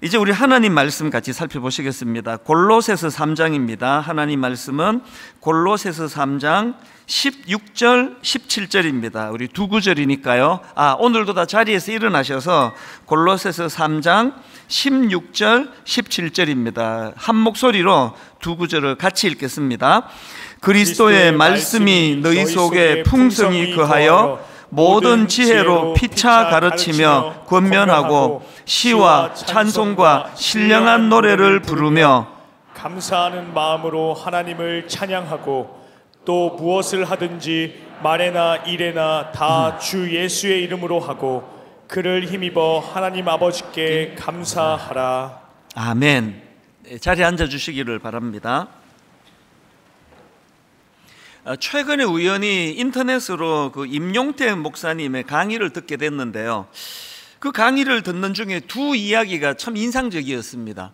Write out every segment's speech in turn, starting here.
이제 우리 하나님 말씀 같이 살펴보시겠습니다. 골로새서 3장입니다. 하나님 말씀은 골로새서 3장 16절, 17절입니다. 우리 두 구절이니까요. 오늘도 다 자리에서 일어나셔서 골로새서 3장 16절, 17절입니다. 한 목소리로 두 구절을 같이 읽겠습니다. 그리스도의 말씀이 너희 속에 풍성히 거하여 모든 지혜로 피차 가르치며 권면하고 시와 찬송과 신령한 노래를 부르며 감사하는 마음으로 하나님을 찬양하고 또 무엇을 하든지 말에나 일에나 다 주 예수의 이름으로 하고 그를 힘입어 하나님 아버지께 감사하라. 아멘. 자리에 앉아주시기를 바랍니다. 최근에 우연히 인터넷으로 그 임용태 목사님의 강의를 듣게 됐는데요. 그 강의를 듣는 중에 두 이야기가 참 인상적이었습니다.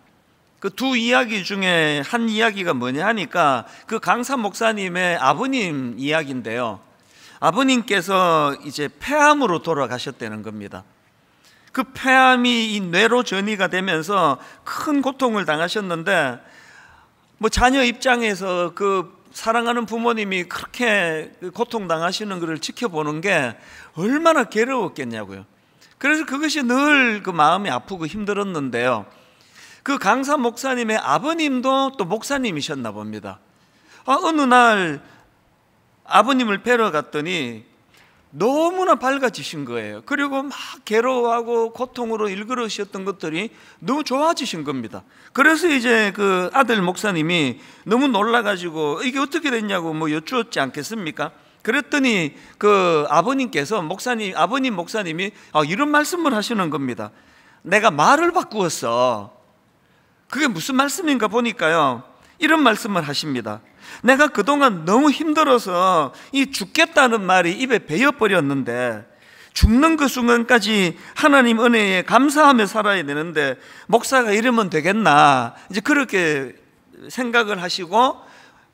그 두 이야기 중에 한 이야기가 뭐냐 하니까 그 강사 목사님의 아버님 이야기인데요. 아버님께서 이제 폐암으로 돌아가셨다는 겁니다. 그 폐암이 이 뇌로 전이가 되면서 큰 고통을 당하셨는데, 뭐 자녀 입장에서 그 사랑하는 부모님이 그렇게 고통당하시는 것을 지켜보는 게 얼마나 괴로웠겠냐고요. 그래서 그것이 늘 그 마음이 아프고 힘들었는데요. 그 강사 목사님의 아버님도 또 목사님이셨나 봅니다. 어느 날 아버님을 뵈러 갔더니 너무나 밝아지신 거예요. 그리고 막 괴로워하고 고통으로 일그러지셨던 것들이 너무 좋아지신 겁니다. 그래서 이제 그 아들 목사님이 너무 놀라가지고 이게 어떻게 됐냐고 뭐 여쭈었지 않겠습니까? 그랬더니 그 아버님께서 아버님 목사님이 이런 말씀을 하시는 겁니다. 내가 말을 바꾸었어. 그게 무슨 말씀인가 보니까요, 이런 말씀을 하십니다. 내가 그동안 너무 힘들어서 이 죽겠다는 말이 입에 배어버렸는데 죽는 그 순간까지 하나님 은혜에 감사하며 살아야 되는데 목사가 이러면 되겠나, 이제 그렇게 생각을 하시고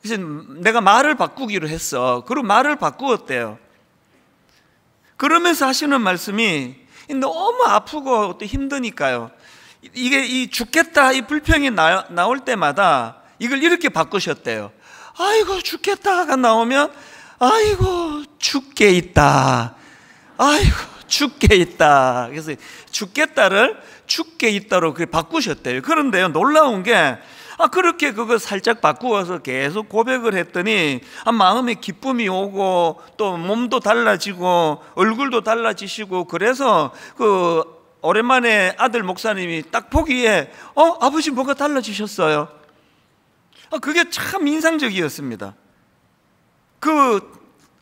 이제 내가 말을 바꾸기로 했어. 그리고 말을 바꾸었대요. 그러면서 하시는 말씀이 너무 아프고 또 힘드니까요, 이게 이 죽겠다 이 불평이 나올 때마다 이걸 이렇게 바꾸셨대요. 아이고 죽겠다가 나오면 아이고 죽게 있다, 아이고 죽게 있다. 그래서 죽겠다를 죽게 있다로 그렇게 바꾸셨대요. 그런데요, 놀라운 게 그렇게 그거 살짝 바꾸어서 계속 고백을 했더니 마음에 기쁨이 오고 또 몸도 달라지고 얼굴도 달라지시고, 그래서 그 오랜만에 아들 목사님이 딱 보기에 아버지 뭐가 달라지셨어요? 그게 참 인상적이었습니다. 그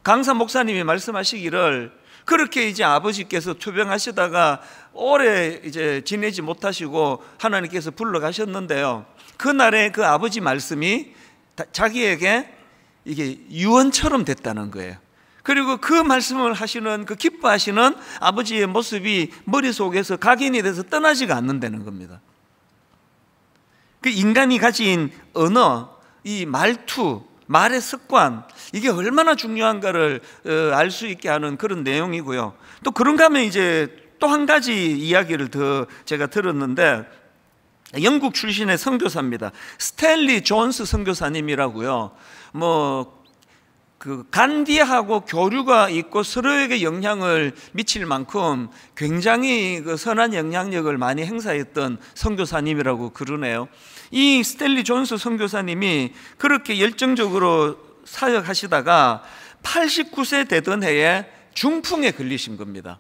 강사 목사님이 말씀하시기를 그렇게 이제 아버지께서 투병하시다가 오래 이제 지내지 못하시고 하나님께서 불러가셨는데요, 그날에 그 아버지 말씀이 자기에게 이게 유언처럼 됐다는 거예요. 그리고 그 말씀을 하시는, 그 기뻐하시는 아버지의 모습이 머릿속에서 각인이 돼서 떠나지가 않는다는 겁니다. 그 인간이 가진 언어, 이 말투, 말의 습관, 이게 얼마나 중요한가를 알 수 있게 하는 그런 내용이고요. 또 그런가 하면 이제 또 한 가지 이야기를 더 제가 들었는데, 영국 출신의 선교사입니다. 스탠리 존스 선교사님이라고요. 그 간디하고 교류가 있고 서로에게 영향을 미칠 만큼 굉장히 그 선한 영향력을 많이 행사했던 선교사님이라고 그러네요. 이 스탠리 존스 선교사님이 그렇게 열정적으로 사역하시다가 89세 되던 해에 중풍에 걸리신 겁니다.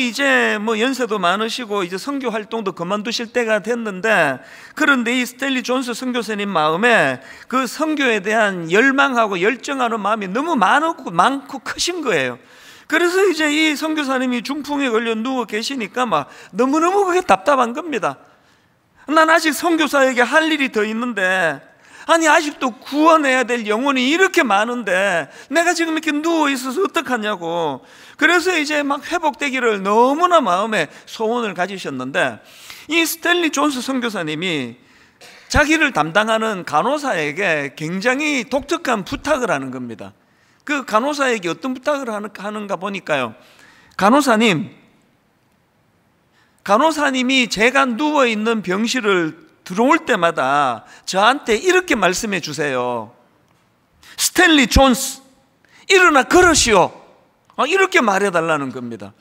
이제 연세도 많으시고 이제 선교 활동도 그만두실 때가 됐는데, 그런데 이 스탠리 존스 선교사님 마음에 그 선교에 대한 열망하고 열정하는 마음이 너무 많고 크신 거예요. 그래서 이제 이 선교사님이 중풍에 걸려 누워 계시니까 막 너무너무 그게 답답한 겁니다. 난 아직 선교사에게 할 일이 더 있는데, 아직도 구원해야 될 영혼이 이렇게 많은데 내가 지금 이렇게 누워 있어서 어떡하냐고. 그래서 이제 막 회복되기를 너무나 마음에 소원을 가지셨는데, 이 스탠리 존스 선교사님이 자기를 담당하는 간호사에게 굉장히 독특한 부탁을 하는 겁니다. 그 간호사에게 어떤 부탁을 하는가 보니까요, 간호사님, 간호사님이 제가 누워있는 병실을 들어올 때마다 저한테 이렇게 말씀해 주세요. 스탠리 존스, 일어나 걸으시오. 이렇게 말해달라는 겁니다.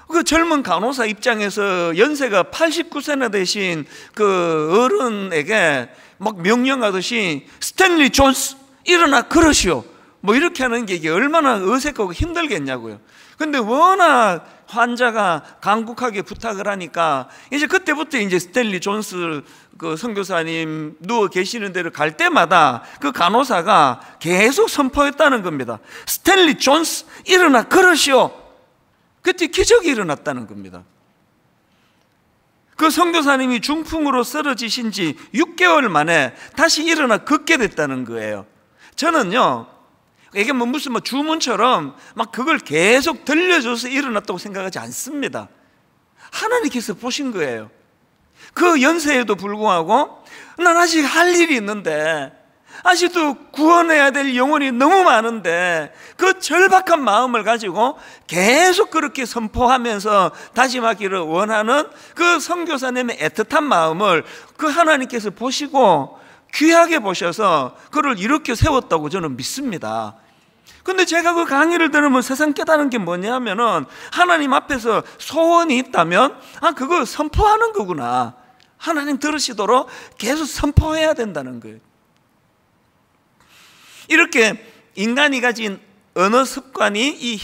그 젊은 간호사 입장에서 연세가 89세나 되신 그 어른에게 막 명령하듯이 스탠리 존스, 일어나 걸으시오. 뭐 이렇게 하는 게 이게 얼마나 어색하고 힘들겠냐고요. 근데 워낙 환자가 간곡하게 부탁을 하니까 이제 그때부터 이제 스탠리 존스 그 선교사님 누워 계시는 데를 갈 때마다 그 간호사가 계속 선포했다는 겁니다. 스탠리 존스, 일어나 걸으시오. 그때 기적이 일어났다는 겁니다. 그 선교사님이 중풍으로 쓰러지신 지 6개월 만에 다시 일어나 걷게 됐다는 거예요. 저는요, 이게 뭐 무슨 주문처럼 막 그걸 계속 들려줘서 일어났다고 생각하지 않습니다. 하나님께서 보신 거예요. 그 연세에도 불구하고 난 아직 할 일이 있는데, 아직도 구원해야 될 영혼이 너무 많은데 그 절박한 마음을 가지고 계속 그렇게 선포하면서 다짐하기를 원하는 그 선교사님의 애틋한 마음을 그 하나님께서 보시고 귀하게 보셔서 그를 이렇게 세웠다고 저는 믿습니다. 근데 제가 그 강의를 들으면 세상 깨달은 게 뭐냐면은 하나님 앞에서 소원이 있다면 그거 선포하는 거구나. 하나님 들으시도록 계속 선포해야 된다는 거예요. 이렇게 인간이 가진 언어 습관이 이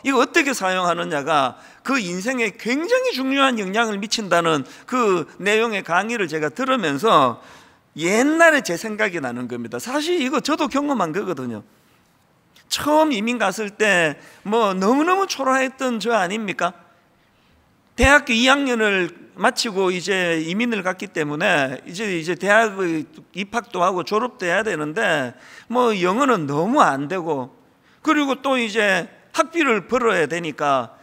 이거 어떻게 사용하느냐가 그 인생에 굉장히 중요한 영향을 미친다는 그 내용의 강의를 제가 들으면서 옛날에 제 생각이 나는 겁니다. 사실 이거 저도 경험한 거거든요. 처음 이민 갔을 때 뭐 너무너무 초라했던 저 아닙니까? 대학교 2학년을 마치고 이제 이민을 갔기 때문에 이제 대학의 입학도 하고 졸업도 해야 되는데 뭐 영어는 너무 안 되고, 그리고 또 이제 학비를 벌어야 되니까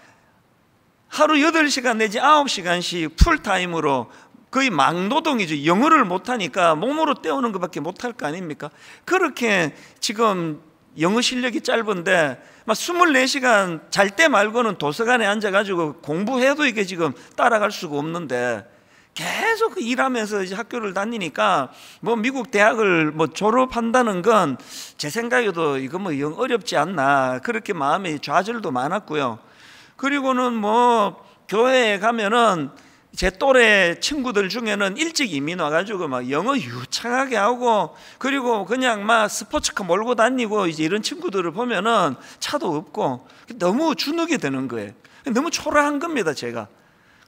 하루 8시간 내지 9시간씩 풀타임으로 거의 막노동이죠. 영어를 못하니까 몸으로 때우는 것밖에 못할 거 아닙니까? 그렇게 지금 영어 실력이 짧은데 막 24시간 잘 때 말고는 도서관에 앉아가지고 공부해도 이게 지금 따라갈 수가 없는데 계속 일하면서 이제 학교를 다니니까 뭐 미국 대학을 뭐 졸업한다는 건 제 생각에도 이거 뭐 영 어렵지 않나, 그렇게 마음의 좌절도 많았고요. 그리고는 뭐 교회에 가면은 제 또래 친구들 중에는 일찍 이민 와가지고 막 영어 유창하게 하고, 그리고 그냥 막 스포츠카 몰고 다니고 이제 이런 친구들을 보면은 차도 없고 너무 주눅이 드는 거예요. 너무 초라한 겁니다, 제가.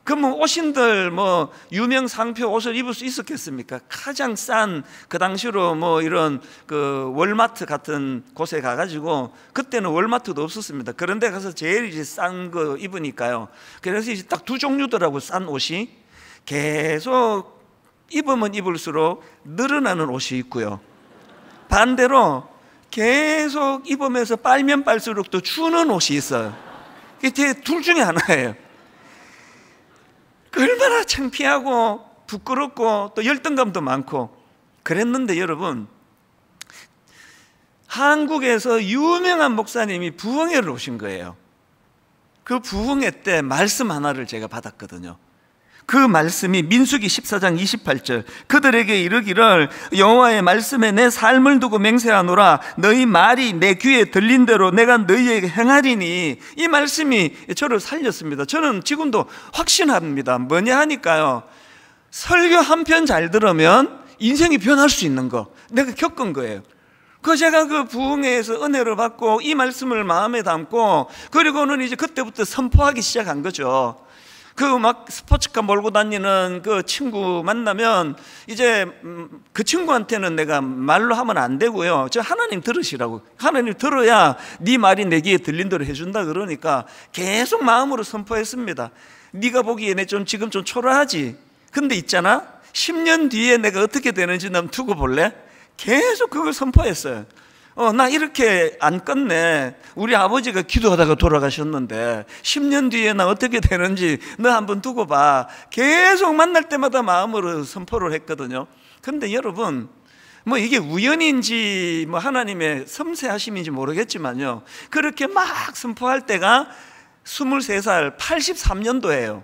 그럼 옷인들 뭐 유명 상표 옷을 입을 수 있었겠습니까? 가장 싼 그 당시로 뭐 이런 그 월마트 같은 곳에 가가지고, 그때는 월마트도 없었습니다. 그런데 가서 제일 이제 싼 거 입으니까요. 그래서 이제 딱 두 종류더라고, 싼 옷이. 계속 입으면 입을수록 늘어나는 옷이 있고요. 반대로 계속 입으면서 빨면 빨수록 또 추는 옷이 있어요. 이게 둘 중에 하나예요. 얼마나 창피하고 부끄럽고 또 열등감도 많고 그랬는데, 여러분, 한국에서 유명한 목사님이 부흥회를 오신 거예요. 그 부흥회 때 말씀 하나를 제가 받았거든요. 그 말씀이 민수기 14장 28절, 그들에게 이르기를 여호와의 말씀에 내 삶을 두고 맹세하노라. 너희 말이 내 귀에 들린 대로 내가 너희에게 행하리니. 이 말씀이 저를 살렸습니다. 저는 지금도 확신합니다. 뭐냐 하니까요, 설교 한 편 잘 들으면 인생이 변할 수 있는 거 내가 겪은 거예요. 제가 그 부흥회에서 은혜를 받고 이 말씀을 마음에 담고, 그리고는 이제 그때부터 선포하기 시작한 거죠. 그 막 스포츠카 몰고 다니는 그 친구 만나면 이제 그 친구한테는 내가 말로 하면 안 되고요. 저 하나님 들으시라고. 하나님 들어야 네 말이 내 귀에 들린 대로 해준다 그러니까 계속 마음으로 선포했습니다. 네가 보기에 내 지금 좀 초라하지? 근데 있잖아, 10년 뒤에 내가 어떻게 되는지 넌 두고 볼래? 계속 그걸 선포했어요. 나 이렇게 안 끝내. 우리 아버지가 기도하다가 돌아가셨는데 10년 뒤에 나 어떻게 되는지 너 한번 두고 봐. 계속 만날 때마다 마음으로 선포를 했거든요. 근데 여러분, 뭐 이게 우연인지 뭐 하나님의 섬세하심인지 모르겠지만요, 그렇게 막 선포할 때가 23살 83년도예요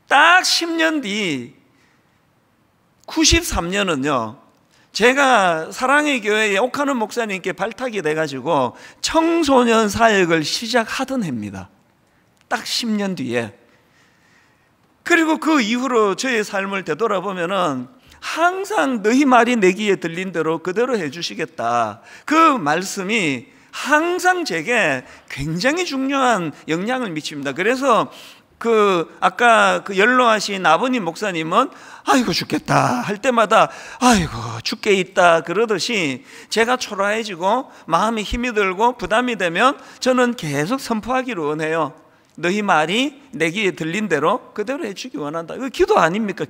딱 10년 뒤 93년은요 제가 사랑의 교회에 옥하는 목사님께 발탁이 돼가지고 청소년 사역을 시작하던 해입니다. 딱 10년 뒤에. 그리고 그 이후로 저의 삶을 되돌아보면은 항상 너희 말이 내 귀에 들린 대로 그대로 해주시겠다, 그 말씀이 항상 제게 굉장히 중요한 영향을 미칩니다. 그래서 아까 연로하신 아버님 목사님은 아이고 죽겠다 할 때마다 아이고 죽게 있다 그러듯이 제가 초라해지고 마음이 힘이 들고 부담이 되면 저는 계속 선포하기를 원해요. 너희 말이 내 귀에 들린 대로 그대로 해주기 원한다. 이거 기도 아닙니까?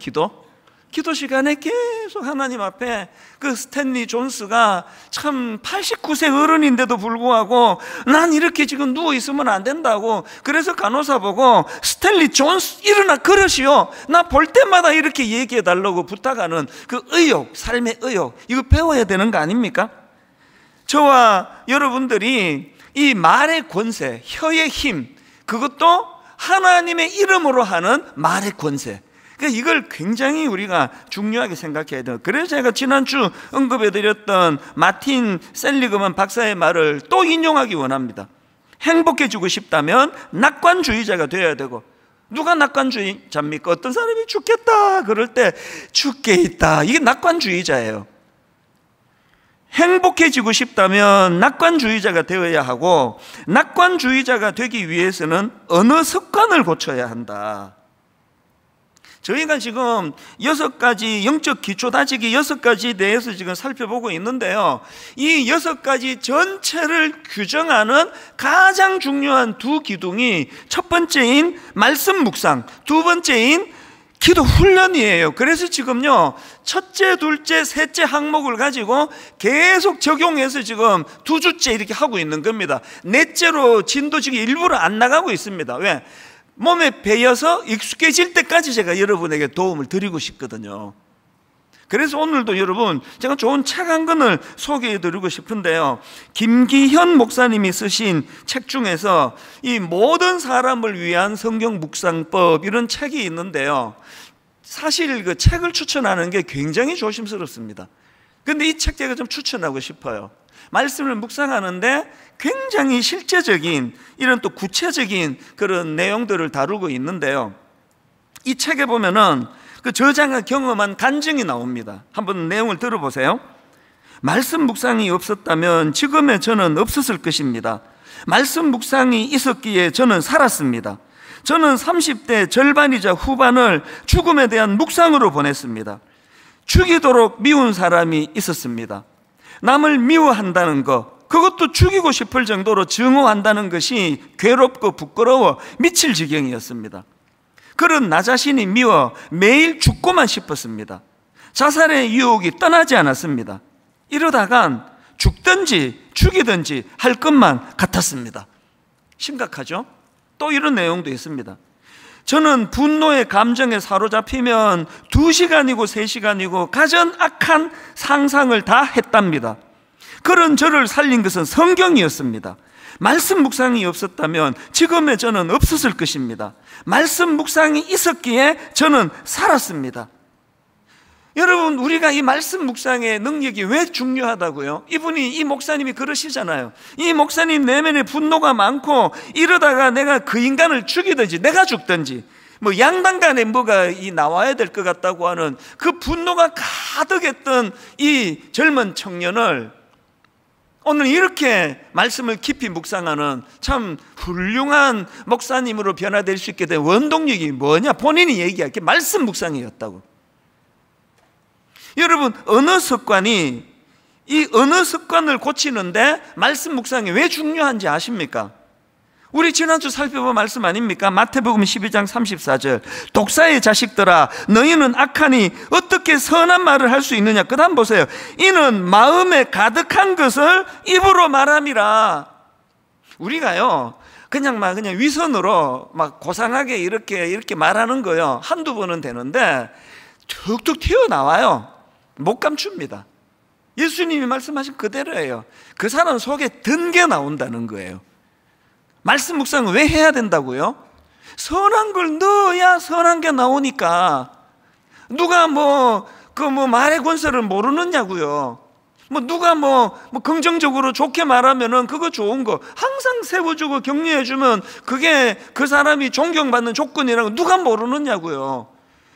기도 시간에 계속 하나님 앞에 그 스탠리 존스가 참 89세 어른인데도 불구하고 난 이렇게 지금 누워있으면 안 된다고, 그래서 간호사 보고 스탠리 존스 일어나 걸으시오, 나 볼 때마다 이렇게 얘기해 달라고 부탁하는 그 의욕, 삶의 의욕, 이거 배워야 되는 거 아닙니까? 저와 여러분들이 이 말의 권세, 혀의 힘, 그것도 하나님의 이름으로 하는 말의 권세, 그러니까 이걸 굉장히 우리가 중요하게 생각해야 돼요. 그래서 제가 지난주 언급해드렸던 마틴 셀리그만 박사의 말을 또 인용하기 원합니다. 행복해지고 싶다면 낙관주의자가 되어야 되고, 누가 낙관주의자입니까? 어떤 사람이 죽겠다 그럴 때 죽게 있다, 이게 낙관주의자예요. 행복해지고 싶다면 낙관주의자가 되어야 하고, 낙관주의자가 되기 위해서는 언어 습관을 고쳐야 한다. 저희가 지금 6가지 영적 기초 다지기 6가지에 대해서 지금 살펴보고 있는데요, 이 6가지 전체를 규정하는 가장 중요한 두 기둥이 첫 번째인 말씀 묵상, 두 번째인 기도 훈련이에요. 그래서 지금요 첫째, 둘째, 셋째 항목을 가지고 계속 적용해서 지금 2주째 이렇게 하고 있는 겁니다. 넷째로 진도 지금 일부러 안 나가고 있습니다. 왜? 몸에 배여서 익숙해질 때까지 제가 여러분에게 도움을 드리고 싶거든요. 그래서 오늘도 여러분 제가 좋은 책 한 권을 소개해 드리고 싶은데요, 김기현 목사님이 쓰신 책 중에서 이 모든 사람을 위한 성경 묵상법, 이런 책이 있는데요, 사실 그 책을 추천하는 게 굉장히 조심스럽습니다. 그런데 이 책 제가 좀 추천하고 싶어요. 말씀을 묵상하는데 굉장히 실제적인 이런 또 구체적인 그런 내용들을 다루고 있는데요, 이 책에 보면은 그 저자가 경험한 간증이 나옵니다. 한번 내용을 들어보세요. 말씀 묵상이 없었다면 지금의 저는 없었을 것입니다. 말씀 묵상이 있었기에 저는 살았습니다. 저는 30대 절반이자 후반을 죽음에 대한 묵상으로 보냈습니다. 죽이도록 미운 사람이 있었습니다. 남을 미워한다는 것, 그것도 죽이고 싶을 정도로 증오한다는 것이 괴롭고 부끄러워 미칠 지경이었습니다. 그런 나 자신이 미워 매일 죽고만 싶었습니다. 자살의 유혹이 떠나지 않았습니다. 이러다간 죽든지 죽이든지 할 것만 같았습니다. 심각하죠? 또 이런 내용도 있습니다. 저는 분노의 감정에 사로잡히면 2시간이고 3시간이고 가장 악한 상상을 다 했답니다. 그런 저를 살린 것은 성경이었습니다. 말씀 묵상이 없었다면 지금의 저는 없었을 것입니다. 말씀 묵상이 있었기에 저는 살았습니다. 여러분, 우리가 이 말씀 묵상의 능력이 왜 중요하다고요? 이 목사님이 그러시잖아요. 이 목사님 내면에 분노가 많고 이러다가 내가 그 인간을 죽이든지 내가 죽든지 뭐 양당 간에 뭐가 나와야 될 것 같다고 하는 그 분노가 가득했던 이 젊은 청년을 오늘 이렇게 말씀을 깊이 묵상하는 참 훌륭한 목사님으로 변화될 수 있게 된 원동력이 뭐냐? 본인이 얘기할 게 말씀 묵상이었다고. 여러분, 언어 습관을 고치는데 말씀 묵상이 왜 중요한지 아십니까? 우리 지난주 살펴본 말씀 아닙니까? 마태복음 12장 34절, 독사의 자식들아 너희는 악하니 어떻게 선한 말을 할 수 있느냐. 그 다음 보세요. 이는 마음에 가득한 것을 입으로 말함이라. 우리가요 그냥 위선으로 고상하게 이렇게 말하는 거요 한두 번은 되는데 툭툭 튀어나와요. 못 감춥니다. 예수님이 말씀하신 그대로예요. 그 사람 속에 든 게 나온다는 거예요. 말씀 묵상은 왜 해야 된다고요? 선한 걸 넣어야 선한 게 나오니까. 누가 말의 권세를 모르느냐고요. 누가 긍정적으로 좋게 말하면은 그거 좋은 거 항상 세워주고 격려해주면 그게 그 사람이 존경받는 조건이라고 누가 모르느냐고요.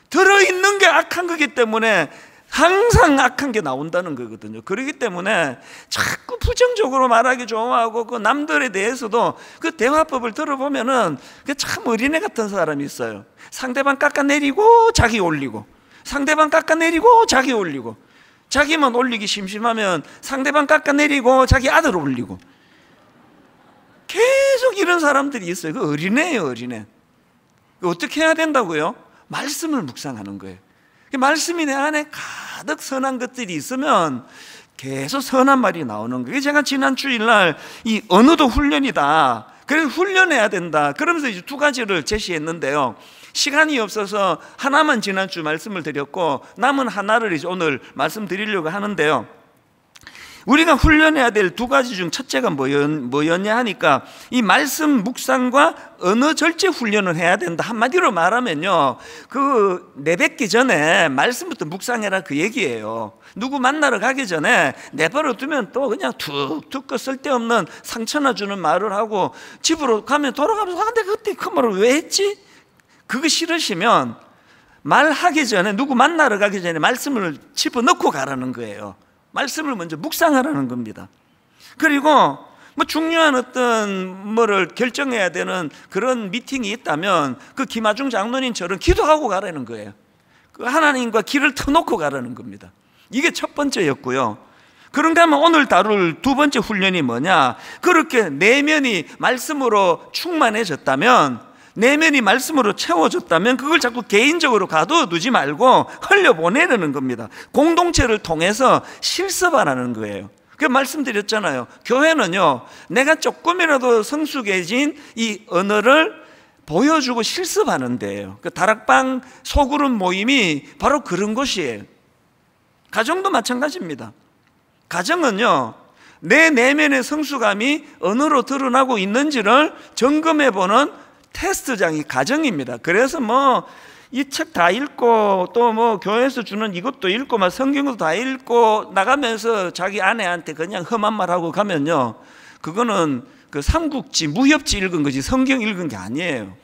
들어있는 게 악한 거기 때문에 항상 악한 게 나온다는 거거든요. 그렇기 때문에 자꾸 부정적으로 말하기 좋아하고 그 남들에 대해서도 그 대화법을 들어보면은 참 어린애 같은 사람이 있어요. 상대방 깎아내리고 자기 올리고, 상대방 깎아내리고 자기 올리고, 자기만 올리기 심심하면 상대방 깎아내리고 자기 아들 올리고, 계속 이런 사람들이 있어요. 그 어린애예요, 어린애. 어떻게 해야 된다고요? 말씀을 묵상하는 거예요. 말씀이 내 안에 가득 선한 것들이 있으면 계속 선한 말이 나오는 거예요. 제가 지난 주일날 이 언어도 훈련이다, 그래서 훈련해야 된다, 그러면서 이제 두 가지를 제시했는데요. 시간이 없어서 하나만 지난주 말씀을 드렸고 남은 하나를 이제 오늘 말씀드리려고 하는데요. 우리가 훈련해야 될 두 가지 중 첫째가 뭐였냐 하니까 이 말씀 묵상과 언어 절제 훈련을 해야 된다. 한마디로 말하면요, 그 내뱉기 전에 말씀부터 묵상해라 그 얘기예요. 누구 만나러 가기 전에 내버려 두면 또 그냥 툭툭 쓸데없는 상처나 주는 말을 하고 집으로 가면 돌아가면서 내가 그때 그 말을 왜 했지? 그거 싫으시면 말하기 전에, 누구 만나러 가기 전에 말씀을 집어넣고 가라는 거예요. 말씀을 먼저 묵상하라는 겁니다. 그리고 중요한 어떤 뭐를 결정해야 되는 그런 미팅이 있다면 그 김하중 장로님처럼 기도하고 가라는 거예요. 그 하나님과 길을 터놓고 가라는 겁니다. 이게 첫 번째였고요. 그런가 하면 오늘 다룰 두 번째 훈련이 뭐냐, 그렇게 내면이 말씀으로 충만해졌다면, 내면이 말씀으로 채워졌다면 그걸 자꾸 개인적으로 가둬두지 말고 흘려보내려는 겁니다. 공동체를 통해서 실습하라는 거예요. 그 말씀드렸잖아요. 교회는요, 내가 조금이라도 성숙해진 이 언어를 보여주고 실습하는 데예요. 그 다락방 소그룹 모임이 바로 그런 곳이에요. 가정도 마찬가지입니다. 가정은요, 내 내면의 성숙함이 언어로 드러나고 있는지를 점검해보는 테스트장이 가정입니다. 그래서 이 책 다 읽고 또 교회에서 주는 이것도 읽고 성경도 다 읽고 나가면서 자기 아내한테 그냥 험한 말하고 가면요, 그거는 그 삼국지 무협지 읽은 거지 성경 읽은 게 아니에요.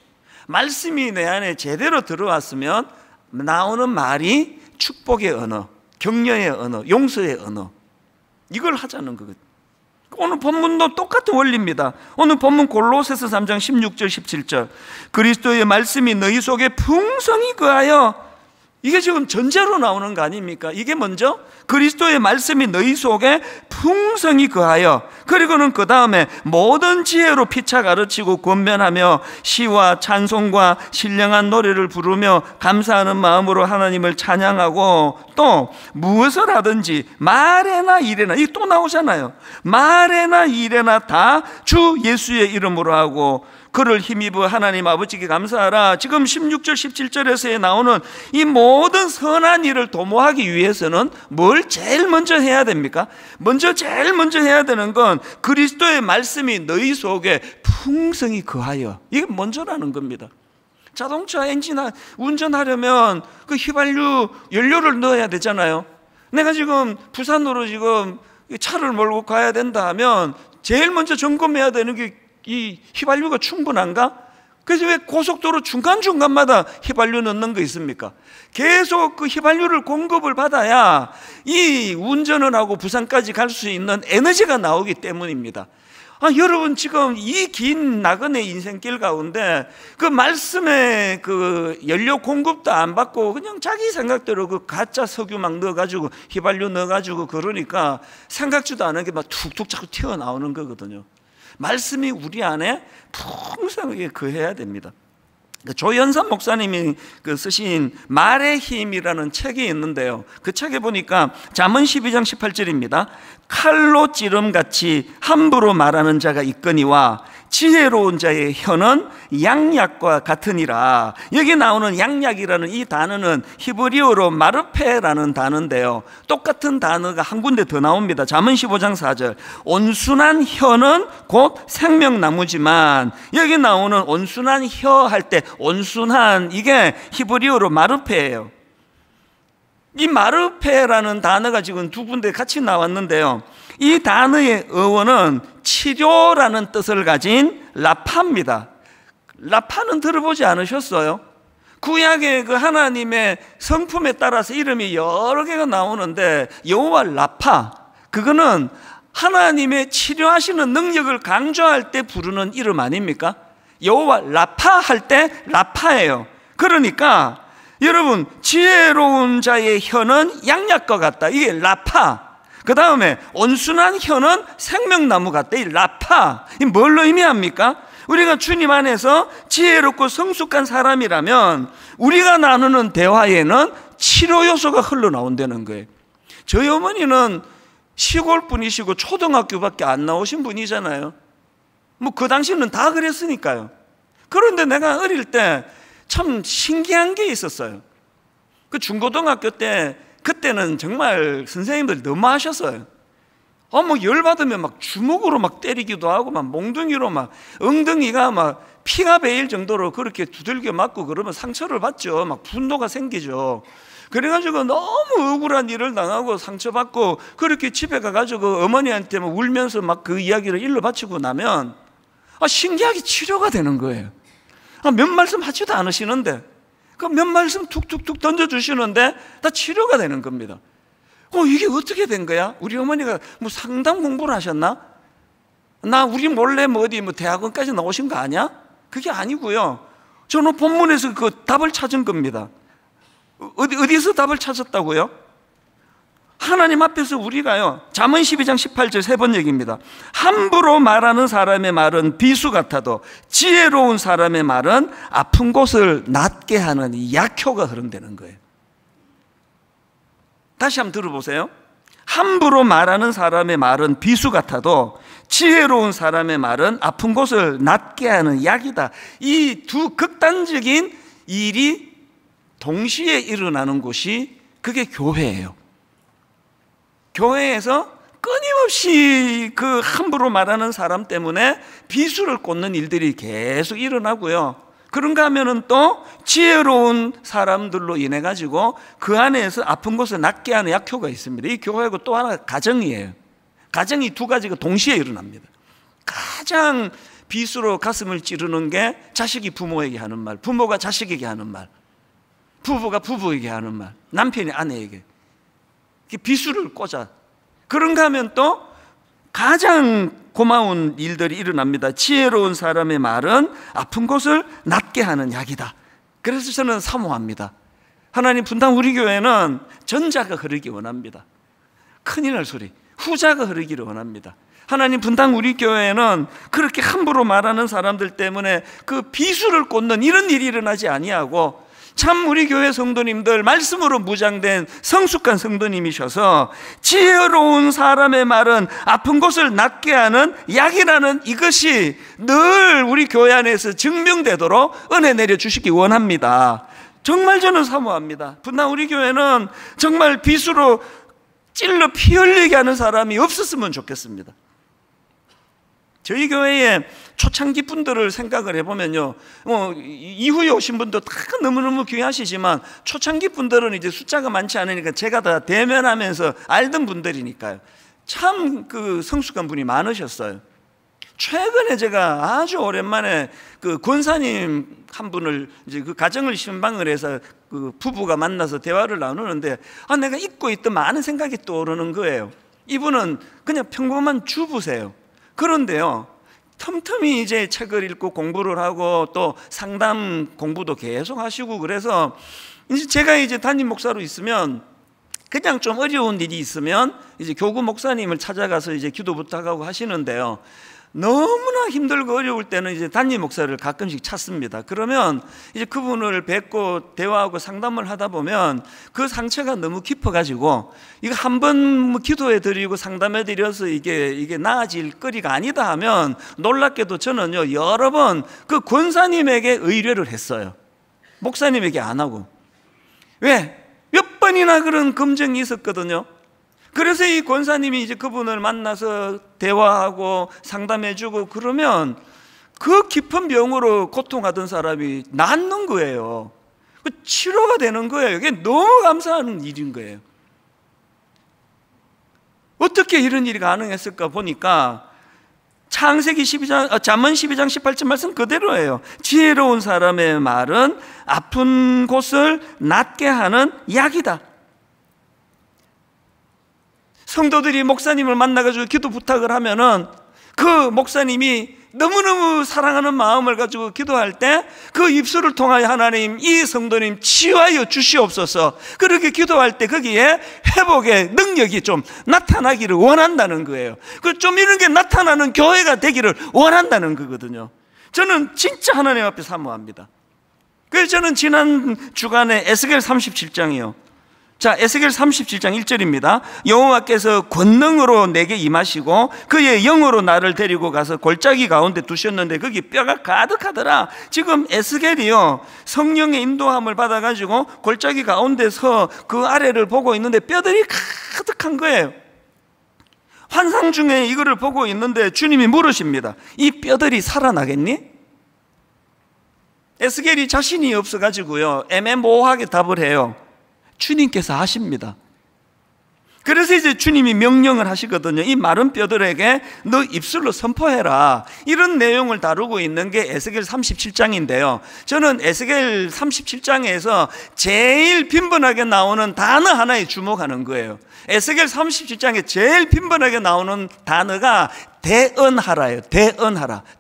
말씀이 내 안에 제대로 들어왔으면 나오는 말이 축복의 언어, 격려의 언어, 용서의 언어, 이걸 하자는 거거든요. 오늘 본문도 똑같은 원리입니다. 오늘 본문 골로새서 3장 16절 17절 그리스도의 말씀이 너희 속에 풍성히 거하여, 이게 지금 전제로 나오는 거 아닙니까? 이게 먼저 그리스도의 말씀이 너희 속에 풍성히 거하여, 그리고는 그 다음에 모든 지혜로 피차 가르치고 권면하며 시와 찬송과 신령한 노래를 부르며 감사하는 마음으로 하나님을 찬양하고, 또 무엇을 하든지 말에나 일에나, 이게 또 나오잖아요. 말에나 일에나 다 주 예수의 이름으로 하고 그를 힘입어 하나님 아버지께 감사하라. 지금 16절 17절에서 나오는 이 모든 선한 일을 도모하기 위해서는 뭘 제일 먼저 해야 됩니까? 제일 먼저 해야 되는 건 그리스도의 말씀이 너희 속에 풍성히 거하여, 이게 먼저라는 겁니다. 자동차 엔진 운전하려면 그 휘발유 연료를 넣어야 되잖아요. 내가 지금 부산으로 지금 차를 몰고 가야 된다 하면 제일 먼저 점검해야 되는 게 이 휘발유가 충분한가? 그래서 왜 고속도로 중간중간마다 휘발유 넣는 거 있습니까? 계속 그 휘발유를 공급을 받아야 이 운전을 하고 부산까지 갈 수 있는 에너지가 나오기 때문입니다. 여러분, 지금 이 긴 나그네 인생길 가운데 그 말씀에 그 연료 공급도 안 받고 그냥 자기 생각대로 그 가짜 석유 막 넣어가지고 휘발유 넣어가지고 그러니까 생각지도 않은 게 막 툭툭 자꾸 튀어나오는 거거든요. 말씀이 우리 안에 풍성하게 거해야 됩니다. 조연산 목사님이 쓰신 말의 힘이라는 책이 있는데요, 그 책에 보니까 잠언 12장 18절입니다. 칼로 찌름같이 함부로 말하는 자가 있거니와 지혜로운 자의 혀는 양약과 같으니라. 여기 나오는 양약이라는 이 단어는 히브리어로 마르페라는 단어인데요, 똑같은 단어가 한 군데 더 나옵니다. 잠언 15장 4절. 온순한 혀는 곧 생명나무지만, 여기 나오는 온순한 혀 할 때 온순한, 이게 히브리어로 마르페예요. 이 마르페라는 단어가 지금 두 군데 같이 나왔는데요, 이 단어의 어원은 치료라는 뜻을 가진 라파입니다. 라파는 들어보지 않으셨어요? 구약의 그 하나님의 성품에 따라서 이름이 여러 개가 나오는데, 여호와 라파, 그거는 하나님의 치료하시는 능력을 강조할 때 부르는 이름 아닙니까? 여호와 라파 할 때 라파예요. 그러니까 여러분, 지혜로운 자의 혀는 양약과 같다, 이게 라파. 그 다음에 온순한 혀는 생명나무 같다, 이 라파. 이 뭘로 의미합니까? 우리가 주님 안에서 지혜롭고 성숙한 사람이라면 우리가 나누는 대화에는 치료 요소가 흘러나온다는 거예요. 저희 어머니는 시골 분이시고 초등학교밖에 안 나오신 분이잖아요. 뭐 그 당시는 다 그랬으니까요. 그런데 내가 어릴 때 참 신기한 게 있었어요. 그 중고등학교 때, 그때는 정말 선생님들이 너무 하셨어요. 뭐 열받으면 막 주먹으로 막 때리기도 하고, 막 몽둥이로 막 엉덩이가 막 피가 배일 정도로 그렇게 두들겨 맞고 그러면 상처를 받죠. 막 분노가 생기죠. 그래가지고 너무 억울한 일을 당하고 상처받고, 그렇게 집에 가가지고 어머니한테 막 울면서 막 그 이야기를 일러 바치고 나면 신기하게 치료가 되는 거예요. 몇 말씀 하지도 않으시는데, 그 몇 말씀 툭툭툭 던져주시는데 다 치료가 되는 겁니다. 이게 어떻게 된 거야? 우리 어머니가 뭐 상담 공부를 하셨나? 우리 몰래 뭐 어디 뭐 대학원까지 나오신 거 아니야? 그게 아니고요, 저는 본문에서 그 답을 찾은 겁니다. 어디서 답을 찾았다고요? 하나님 앞에서 우리가요, 잠언 12장 18절 세 번 얘기입니다. 함부로 말하는 사람의 말은 비수 같아도 지혜로운 사람의 말은 아픈 곳을 낫게 하는 이 약효가 흐른다는 거예요. 다시 한번 들어보세요. 함부로 말하는 사람의 말은 비수 같아도 지혜로운 사람의 말은 아픈 곳을 낫게 하는 약이다. 이 두 극단적인 일이 동시에 일어나는 곳이, 그게 교회예요. 교회에서 끊임없이 그 함부로 말하는 사람 때문에 비수를 꽂는 일들이 계속 일어나고요, 그런가 하면은 또 지혜로운 사람들로 인해 가지고 그 안에서 아픈 곳을 낫게 하는 약효가 있습니다. 이 교회고 또 하나가 가정이에요. 가정이 두 가지가 동시에 일어납니다. 가장 비수로 가슴을 찌르는 게 자식이 부모에게 하는 말, 부모가 자식에게 하는 말, 부부가 부부에게 하는 말, 남편이 아내에게 비수를 꽂아. 그런가 하면 또 가장 고마운 일들이 일어납니다. 지혜로운 사람의 말은 아픈 곳을 낫게 하는 약이다. 그래서 저는 사모합니다. 하나님 분당 우리 교회는 전자가 흐르기 원합니다. 큰일 날 소리, 후자가 흐르기를 원합니다. 하나님 분당 우리 교회는 그렇게 함부로 말하는 사람들 때문에 그 비수를 꽂는 이런 일이 일어나지 아니하고, 참 우리 교회 성도님들 말씀으로 무장된 성숙한 성도님이셔서 지혜로운 사람의 말은 아픈 곳을 낫게 하는 약이라는 이것이 늘 우리 교회 안에서 증명되도록 은혜 내려주시기 원합니다. 정말 저는 사모합니다. 분당 우리 교회는 정말 비수로 찔러 피 흘리게 하는 사람이 없었으면 좋겠습니다. 저희 교회에 초창기 분들을 생각을 해보면요, 이후에 오신 분도 다 너무너무 귀하시지만 초창기 분들은 이제 숫자가 많지 않으니까 제가 다 대면하면서 알던 분들이니까요, 참 그 성숙한 분이 많으셨어요. 최근에 제가 아주 오랜만에 그 권사님 한 분을 이제 그 가정을 신방을 해서 그 부부가 만나서 대화를 나누는데, 내가 잊고 있던 많은 생각이 떠오르는 거예요. 이분은 그냥 평범한 주부세요. 그런데요, 틈틈이 이제 책을 읽고 공부를 하고 또 상담 공부도 계속 하시고, 그래서 이제 제가 이제 담임 목사로 있으면 그냥 좀 어려운 일이 있으면 이제 교구 목사님을 찾아가서 이제 기도 부탁하고 하시는데요, 너무나 힘들고 어려울 때는 이제 담임 목사를 가끔씩 찾습니다. 그러면 이제 그분을 뵙고 대화하고 상담을 하다 보면 그 상처가 너무 깊어가지고 이거 한번 기도해 드리고 상담해 드려서 이게 나아질 거리가 아니다 하면 놀랍게도 저는요 여러 번 그 권사님에게 의뢰를 했어요. 목사님에게 안 하고. 왜? 몇 번이나 그런 검증이 있었거든요. 그래서 이 권사님이 이제 그분을 만나서 대화하고 상담해주고 그러면 그 깊은 병으로 고통하던 사람이 낫는 거예요. 치료가 되는 거예요. 이게 너무 감사한 일인 거예요. 어떻게 이런 일이 가능했을까 보니까 창세기 12장, 잠언 12장 18절 말씀 그대로예요. 지혜로운 사람의 말은 아픈 곳을 낫게 하는 약이다. 성도들이 목사님을 만나가지고 기도 부탁을 하면은 그 목사님이 너무너무 사랑하는 마음을 가지고 기도할 때 그 입술을 통하여 하나님 이 성도님 치유하여 주시옵소서 그렇게 기도할 때 거기에 회복의 능력이 좀 나타나기를 원한다는 거예요. 그 좀 이런 게 나타나는 교회가 되기를 원한다는 거거든요. 저는 진짜 하나님 앞에 사모합니다. 그래서 저는 지난 주간에 에스겔 37장이요. 자, 에스겔 37장 1절입니다. 여호와께서 권능으로 내게 임하시고 그의 영으로 나를 데리고 가서 골짜기 가운데 두셨는데 거기 뼈가 가득하더라. 지금 에스겔이요 성령의 인도함을 받아가지고 골짜기 가운데서 그 아래를 보고 있는데 뼈들이 가득한 거예요. 환상 중에 이거를 보고 있는데 주님이 물으십니다. 이 뼈들이 살아나겠니? 에스겔이 자신이 없어가지고요 애매모호하게 답을 해요. 주님께서 하십니다. 그래서 이제 주님이 명령을 하시거든요. 이 마른 뼈들에게 너 입술로 선포해라. 이런 내용을 다루고 있는 게 에스겔 37장인데요. 저는 에스겔 37장에서 제일 빈번하게 나오는 단어 하나에 주목하는 거예요. 에스겔 37장에 제일 빈번하게 나오는 단어가 대언하라예요.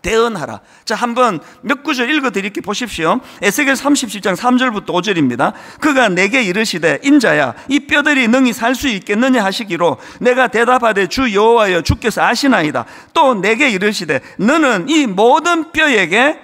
대언하라. 자, 한번 몇 구절 읽어드릴게 보십시오. 에스겔 37장 3절부터 5절입니다. 그가 내게 이르시되 인자야 이 뼈들이 능히 살 수 있겠느냐 하시기로 내가 대답하되 주 여호와여 주께서 아시나이다. 또 내게 이르시되 너는 이 모든 뼈에게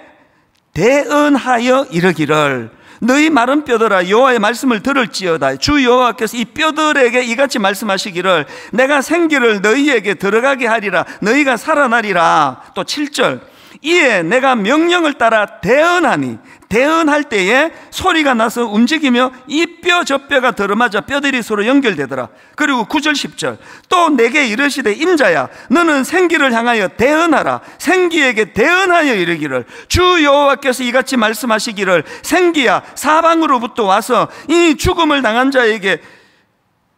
대언하여 이르기를 너희 마른 뼈들아 여호와의 말씀을 들을지어다. 주 여호와께서 이 뼈들에게 이같이 말씀하시기를 내가 생기를 너희에게 들어가게 하리라. 너희가 살아나리라. 또 7절 이에 내가 명령을 따라 대언하니 대언할 때에 소리가 나서 움직이며 이 뼈 저 뼈가 들어맞아 뼈들이 서로 연결되더라. 그리고 9절 10절 또 내게 이르시되 인자야 너는 생기를 향하여 대언하라. 생기에게 대언하여 이르기를 주 여호와께서 이같이 말씀하시기를 생기야 사방으로부터 와서 이 죽음을 당한 자에게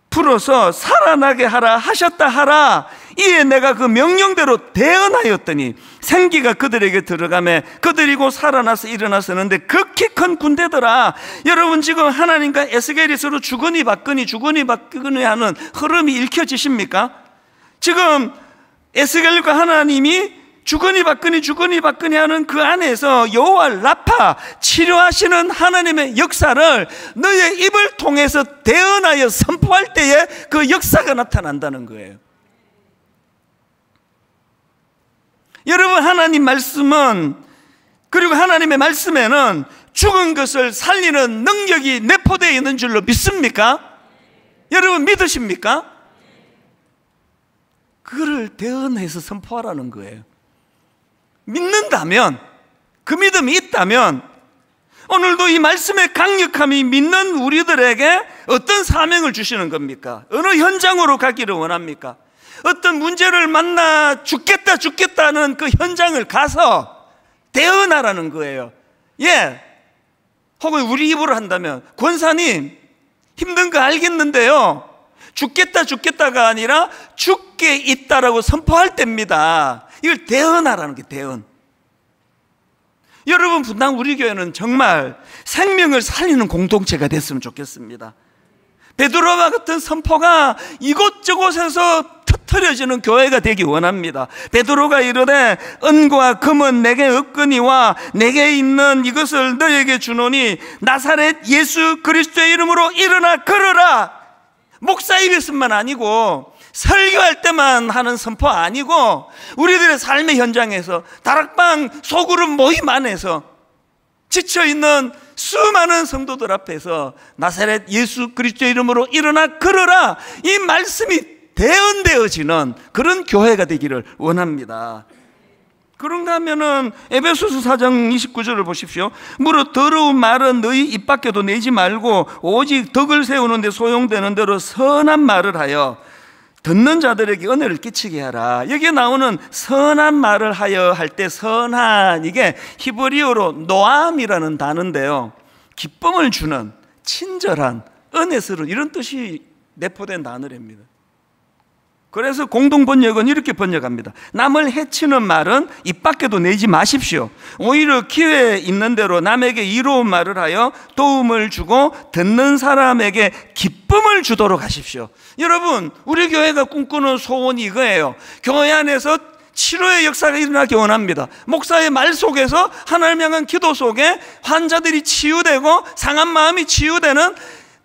풀어서 살아나게 하라 하셨다 하라. 이에 내가 그 명령대로 대언하였더니 생기가 그들에게 들어가매 그들이 곧 살아나서 일어났었는데 극히 큰 군대더라. 여러분 지금 하나님과 에스겔이 서로 주거니 받거니 하는 흐름이 읽혀지십니까? 지금 에스겔과 하나님이 주거니 받거니 하는 그 안에서 여호와 라파 치료하시는 하나님의 역사를 너의 입을 통해서 대언하여 선포할 때에 그 역사가 나타난다는 거예요. 여러분 하나님 말씀은 그리고 하나님의 말씀에는 죽은 것을 살리는 능력이 내포되어 있는 줄로 믿습니까? 여러분 믿으십니까? 그거를 대언해서 선포하라는 거예요. 믿는다면 그 믿음이 있다면 오늘도 이 말씀의 강력함이 믿는 우리들에게 어떤 사명을 주시는 겁니까? 어느 현장으로 가기를 원합니까? 어떤 문제를 만나 죽겠다는 그 현장을 가서 대언하라는 거예요. 예. 혹은 우리 입으로 한다면 권사님 힘든 거 알겠는데요 죽겠다가 아니라 죽게 있다라고 선포할 때입니다. 이걸 대언하라는 게 대언. 여러분 분당 우리 교회는 정말 생명을 살리는 공동체가 됐으면 좋겠습니다. 베드로와 같은 선포가 이곳저곳에서 터뜨려지는 교회가 되기 원합니다. 베드로가 이르되 은과 금은 내게 없거니와 내게 있는 이것을 너에게 주노니 나사렛 예수 그리스도의 이름으로 일어나 걸어라. 목사 입에서만 아니고 설교할 때만 하는 선포 아니고 우리들의 삶의 현장에서 다락방 소그룹 모임 안에서 지쳐있는 수많은 성도들 앞에서 나사렛 예수 그리스도의 이름으로 일어나 걸어라, 이 말씀이 대언되어지는 그런 교회가 되기를 원합니다. 그런가 하면은 에베소서 4장 29절을 보십시오. 무릇 더러운 말은 너희 입 밖에도 내지 말고 오직 덕을 세우는 데 소용되는 대로 선한 말을 하여 듣는 자들에게 은혜를 끼치게 하라. 여기에 나오는 선한 말을 하여 할 때 선한, 이게 히브리어로 노암이라는 단어인데요, 기쁨을 주는, 친절한, 은혜스러운, 이런 뜻이 내포된 단어랍니다. 그래서 공동 번역은 이렇게 번역합니다. 남을 해치는 말은 입 밖에도 내지 마십시오. 오히려 기회 있는 대로 남에게 이로운 말을 하여 도움을 주고 듣는 사람에게 기쁨을 주도록 하십시오. 여러분, 우리 교회가 꿈꾸는 소원이 이거예요. 교회 안에서 치료의 역사가 일어나기 원합니다. 목사의 말 속에서 하나님 향한 기도 속에 환자들이 치유되고 상한 마음이 치유되는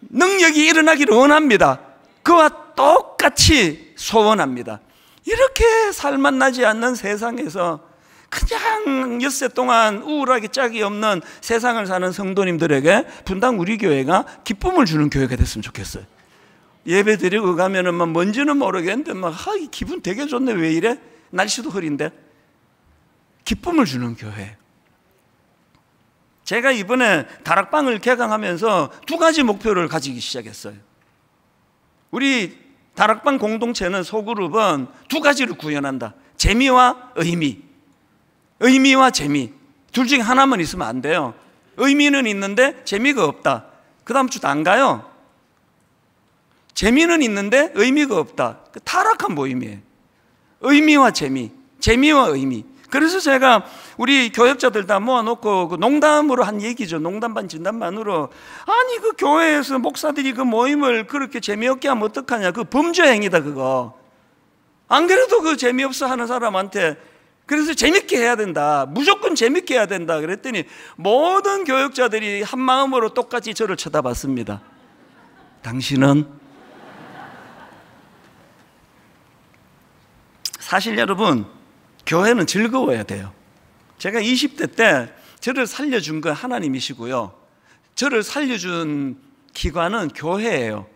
능력이 일어나기를 원합니다. 그와 똑같이 소원합니다. 이렇게 살맛 나지 않는 세상에서 그냥 엿새 동안 우울하게 짝이 없는 세상을 사는 성도님들에게 분당 우리 교회가 기쁨을 주는 교회가 됐으면 좋겠어요. 예배 드리고 가면은 뭔지는 모르겠는데 이 기분 되게 좋네, 왜 이래? 날씨도 흐린데. 기쁨을 주는 교회. 제가 이번에 다락방을 개강하면서 두 가지 목표를 가지기 시작했어요. 우리 다락방 공동체는, 소그룹은 두 가지를 구현한다. 재미와 의미. 의미와 재미. 둘 중에 하나만 있으면 안 돼요. 의미는 있는데 재미가 없다. 그 다음 주도 안 가요. 재미는 있는데 의미가 없다. 타락한 모임이에요. 의미와 재미, 재미와 의미. 그래서 제가 우리 교역자들 다 모아놓고 그 농담으로 한 얘기죠. 농담 반 진담 반으로, 아니 그 교회에서 목사들이 그 모임을 그렇게 재미없게 하면 어떡하냐, 그 범죄 행위다 그거. 안 그래도 그 재미없어 하는 사람한테 그래서 재밌게 해야 된다, 무조건 재밌게 해야 된다 그랬더니 모든 교역자들이 한 마음으로 똑같이 저를 쳐다봤습니다. 당신은? 사실 여러분, 교회는 즐거워야 돼요. 제가 20대 때 저를 살려준 건 하나님이시고요, 저를 살려준 기관은 교회예요.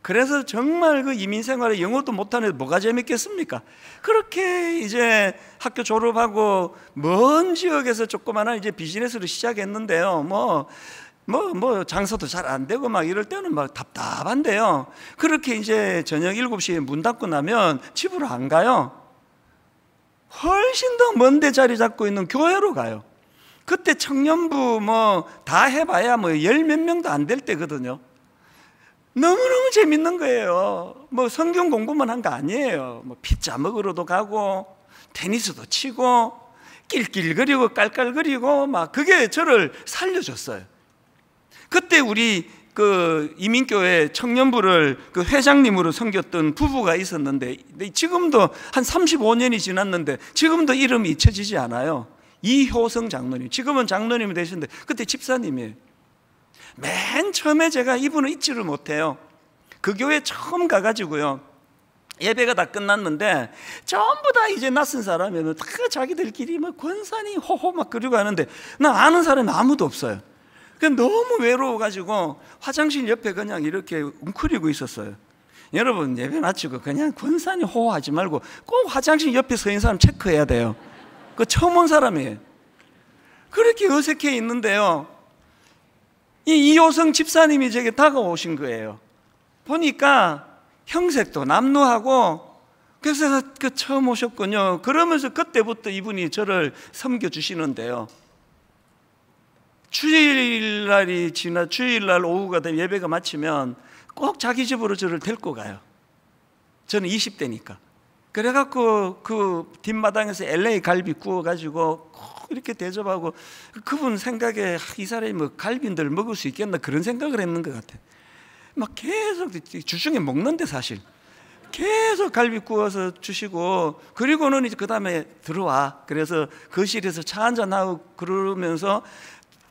그래서 정말 그 이민생활에 영어도 못하는 애 뭐가 재밌겠습니까? 그렇게 이제 학교 졸업하고 먼 지역에서 조그마한 이제 비즈니스를 시작했는데요, 장사도 잘 안 되고 막 이럴 때는 막 답답한데요, 그렇게 이제 저녁 7시에 문 닫고 나면 집으로 안 가요. 훨씬 더 먼데 자리 잡고 있는 교회로 가요. 그때 청년부 다 해봐야 열 몇 명도 안 될 때거든요. 너무너무 재밌는 거예요. 성경 공부만 한 거 아니에요. 피자 먹으러도 가고 테니스도 치고 낄낄거리고 깔깔거리고 그게 저를 살려줬어요. 그때 우리 그 이민교회 청년부를 그 회장님으로 섬겼던 부부가 있었는데, 지금도 한 35년이 지났는데 지금도 이름이 잊혀지지 않아요. 이효성 장로님. 지금은 장로님이 되셨는데 그때 집사님이에요. 맨 처음에 제가 이분을 잊지를 못해요. 그 교회 처음 가가지고요, 예배가 다 끝났는데 전부 다 이제 낯선 사람이에요. 다 자기들끼리 권사님 호호 그러고 하는데 나 아는 사람이 아무도 없어요. 너무 외로워가지고 화장실 옆에 그냥 이렇게 웅크리고 있었어요. 여러분, 예배 마치고 그냥 권사님 호호하지 말고 꼭 화장실 옆에 서 있는 사람 체크해야 돼요. 그 처음 온 사람이에요. 그렇게 어색해 있는데요, 이 이호성 집사님이 제게 다가오신 거예요. 보니까 형색도 남루하고, 그래서 처음 오셨군요. 그러면서 그때부터 이분이 저를 섬겨주시는데요, 주일날 오후가 되면 예배가 마치면 꼭 자기 집으로 저를 데리고 가요. 저는 20대니까. 그래갖고 그 뒷마당에서 LA 갈비 구워가지고 꼭 이렇게 대접하고, 그분 생각에 이 사람이 갈비들 먹을 수 있겠나 그런 생각을 했는 것 같아요. 계속 주중에 먹는데 사실 계속 갈비 구워서 주시고, 그리고는 이제 그 다음에 들어와. 그래서 거실에서 차 한잔하고 그러면서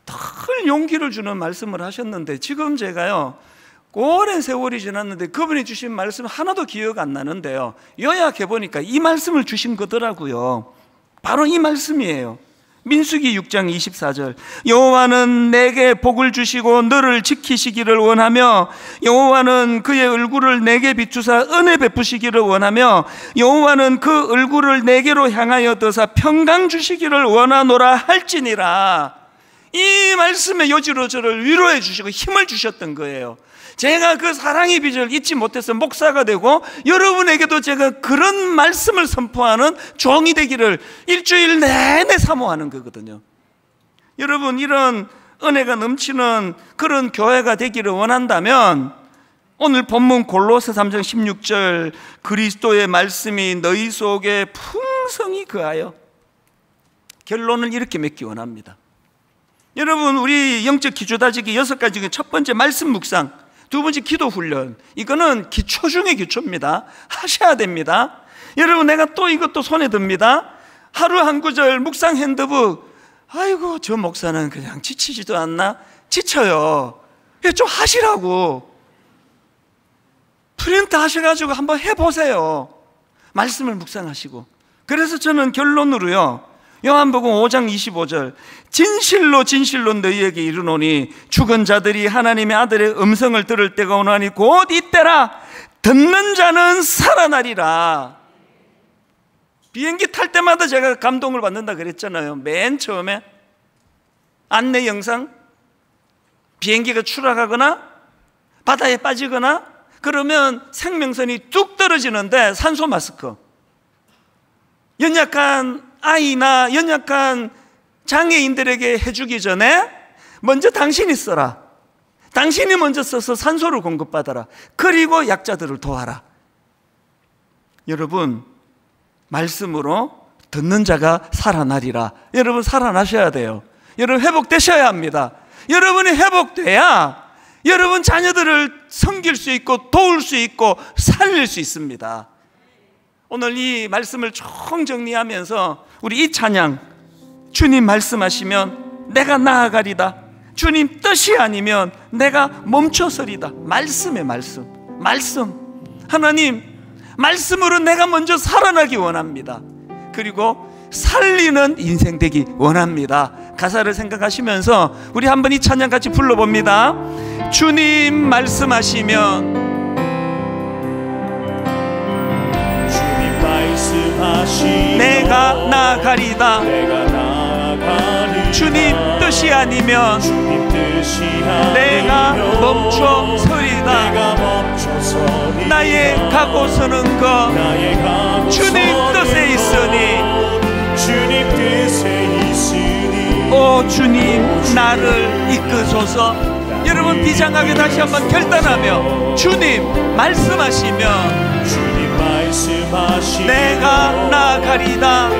늘 용기를 주는 말씀을 하셨는데, 지금 제가요 오랜 세월이 지났는데 그분이 주신 말씀 하나도 기억 안 나는데요, 요약해 보니까 이 말씀을 주신 거더라고요. 바로 이 말씀이에요. 민수기 6장 24절, 여호와는 내게 복을 주시고 너를 지키시기를 원하며 여호와는 그의 얼굴을 내게 비추사 은혜 베푸시기를 원하며 여호와는 그 얼굴을 내게로 향하여 드사 평강 주시기를 원하노라 할지니라. 이 말씀의 요지로 저를 위로해 주시고 힘을 주셨던 거예요. 제가 그 사랑의 빚을 잊지 못해서 목사가 되고 여러분에게도 제가 그런 말씀을 선포하는 종이 되기를 일주일 내내 사모하는 거거든요. 여러분, 이런 은혜가 넘치는 그런 교회가 되기를 원한다면 오늘 본문 골로새 3장 16절, 그리스도의 말씀이 너희 속에 풍성히 거하여, 결론을 이렇게 맺기 원합니다. 여러분, 우리 영적 기초다지기 6가지 중에 첫 번째 말씀 묵상, 두 번째 기도 훈련, 이거는 기초 중의 기초입니다. 하셔야 됩니다. 여러분, 내가 또 이것도 손에 듭니다. 하루 한 구절 묵상 핸드북. 아이고, 저 목사는 그냥 지치지도 않나? 지쳐요. 좀 하시라고. 프린트 하셔가지고 한번 해보세요. 말씀을 묵상하시고. 그래서 저는 결론으로요, 요한복음 5장 25절, 진실로 진실로 너희에게 이르노니 죽은 자들이 하나님의 아들의 음성을 들을 때가 오나니 곧 이때라. 듣는 자는 살아나리라. 비행기 탈 때마다 제가 감동을 받는다 그랬잖아요. 맨 처음에 안내 영상, 비행기가 추락하거나 바다에 빠지거나 그러면 생명선이 뚝 떨어지는데 산소 마스크, 연약한 아이나 연약한 장애인들에게 해주기 전에 먼저 당신이 써라. 당신이 먼저 써서 산소를 공급받아라. 그리고 약자들을 도와라. 여러분, 말씀으로 듣는 자가 살아나리라. 여러분, 살아나셔야 돼요. 여러분, 회복되셔야 합니다. 여러분이 회복돼야 여러분 자녀들을 섬길 수 있고 도울 수 있고 살릴 수 있습니다. 오늘 이 말씀을 총정리하면서 우리 이 찬양, 주님 말씀하시면 내가 나아가리다, 주님 뜻이 아니면 내가 멈춰서리다. 말씀의 말씀. 하나님, 말씀으로 내가 먼저 살아나기 원합니다. 그리고 살리는 인생 되기 원합니다. 가사를 생각하시면서 우리 한번 이 찬양 같이 불러봅니다. 주님 말씀하시면, 내가 나아가리다. 주님 뜻이 아니면 내가 멈춰서리다. 나의 가고 서는 것 주님 뜻에 있으니, 오 주님 나를 이끄소서. 여러분, 비장하게 다시 한번 결단하며 주님 말씀하시면 내가 나아가리다.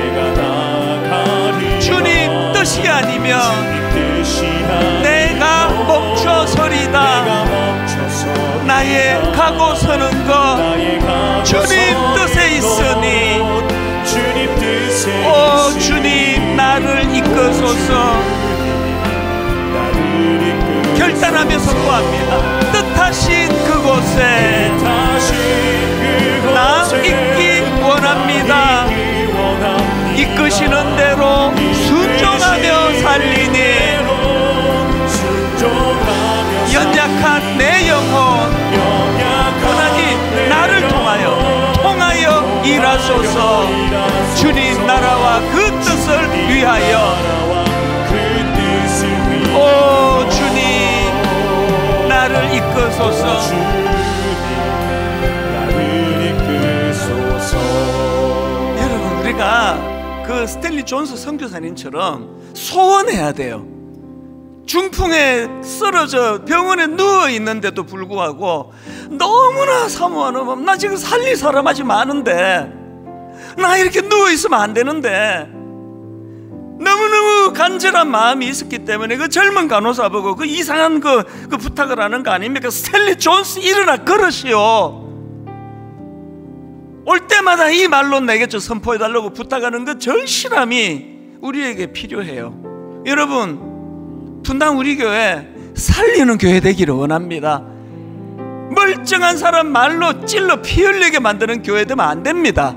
주님 뜻이 아니면 내가 멈춰서리다. 나의 가고 서는 것 주님 뜻에 있으니, 오 주님 나를 이끄소서. 결단하며 선포합니다. 뜻하신 그곳에 나 있기 원합니다. 이끄시는 대로 순종하며 살리니, 연약한 내 영혼 하나님 나를 통하여 일하소서. 주님 나라와 그 뜻을 위하여, 오 주님 나를 이끄소서. 여러분, 우리가 그 스탠리 존스 선교사님처럼 소원해야 돼요. 중풍에 쓰러져 병원에 누워 있는데도 불구하고 너무나 사모하는 마음, 나 지금 살릴 사람 아직 많은데 나 이렇게 누워 있으면 안 되는데, 너무너무 간절한 마음이 있었기 때문에 그 젊은 간호사 보고 그 이상한 그 부탁을 하는 거 아닙니까? 스탠리 존스 일어나 걸으시오. 올 때마다 이 말로 내게 좀 선포해달라고 부탁하는 그 절실함이 우리에게 필요해요. 여러분, 분당 우리 교회 살리는 교회 되기를 원합니다. 멀쩡한 사람 말로 찔러 피 흘리게 만드는 교회 되면 안 됩니다.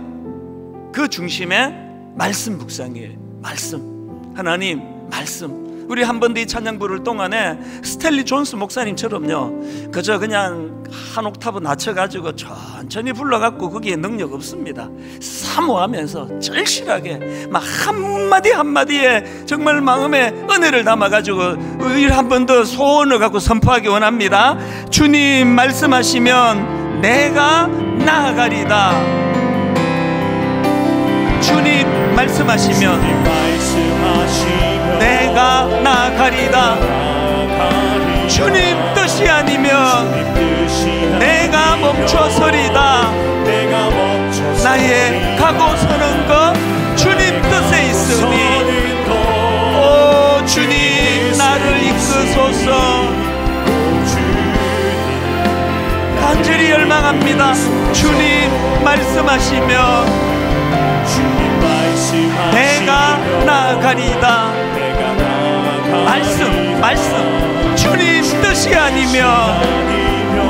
그 중심에 말씀 묵상이에요. 말씀, 하나님 말씀. 우리 한 번 더 이 찬양 부를 동안에 스탠리 존스 목사님처럼요, 그저 그냥 한 옥타브 낮춰가지고 천천히 불러갖고 거기에 능력 없습니다. 사모하면서 절실하게 막 한마디 한마디에 정말 마음에 은혜를 담아가지고 한 번 더 소원을 갖고 선포하기 원합니다. 주님 말씀하시면 내가 나아가리다. 주님 말씀하시면 내가 나아가리다. 주님 뜻이 아니면 내가 멈춰서리다. 나의 가고 서는 것 주님 뜻에 있으니 오 주님 나를 이끄소서. 간절히 열망합니다. 주님 말씀하시면 내가 나아가리다. 말씀 주님 뜻이 아니면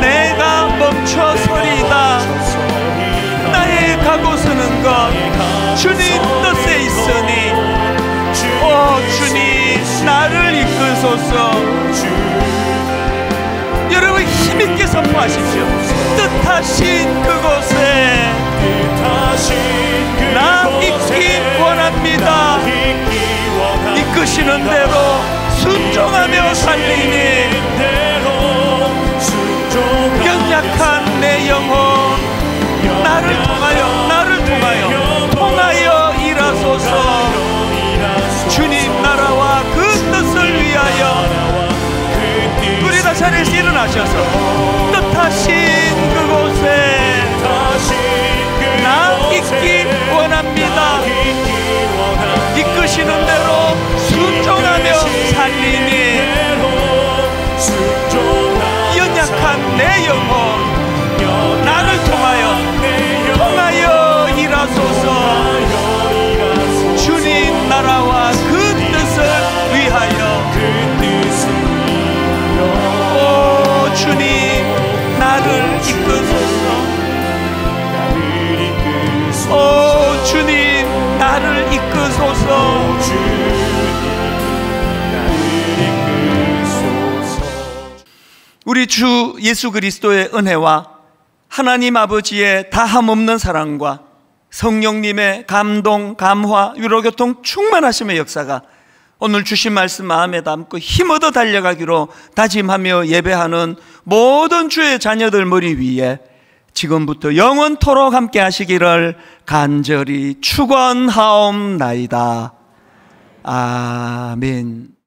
내가 멈춰서리다. 나의 가고 서는 것 주님 뜻에 있으니 오 주님 나를 이끄소서. 여러분 힘있게 선포하십시오. 뜻하신 그곳에 나 있기 원합니다. 이끄시는 대로 순종하며 살리니 연약한 내 영혼 나를 통하여 일하소서. 주님 나라와 그 뜻을 위하여 우리 다 자리에서 일어나셔서 뜻하신 그곳에 나 있기 원합니다. 이끄시는 대로 순종하며 살리니 연약한 내 영혼 나를 통하여 일하소서. 주님 나라와 그 뜻을 위하여 오 주님 나를 이끄소서. 오 주님 나를 이끄소서. 우리 주 예수 그리스도의 은혜와 하나님 아버지의 다함없는 사랑과 성령님의 감동, 감화, 위로교통 충만하심의 역사가 오늘 주신 말씀 마음에 담고 힘얻어 달려가기로 다짐하며 예배하는 모든 주의 자녀들 머리 위에 지금부터 영원토록 함께 하시기를 간절히 축원하옵나이다. 아멘.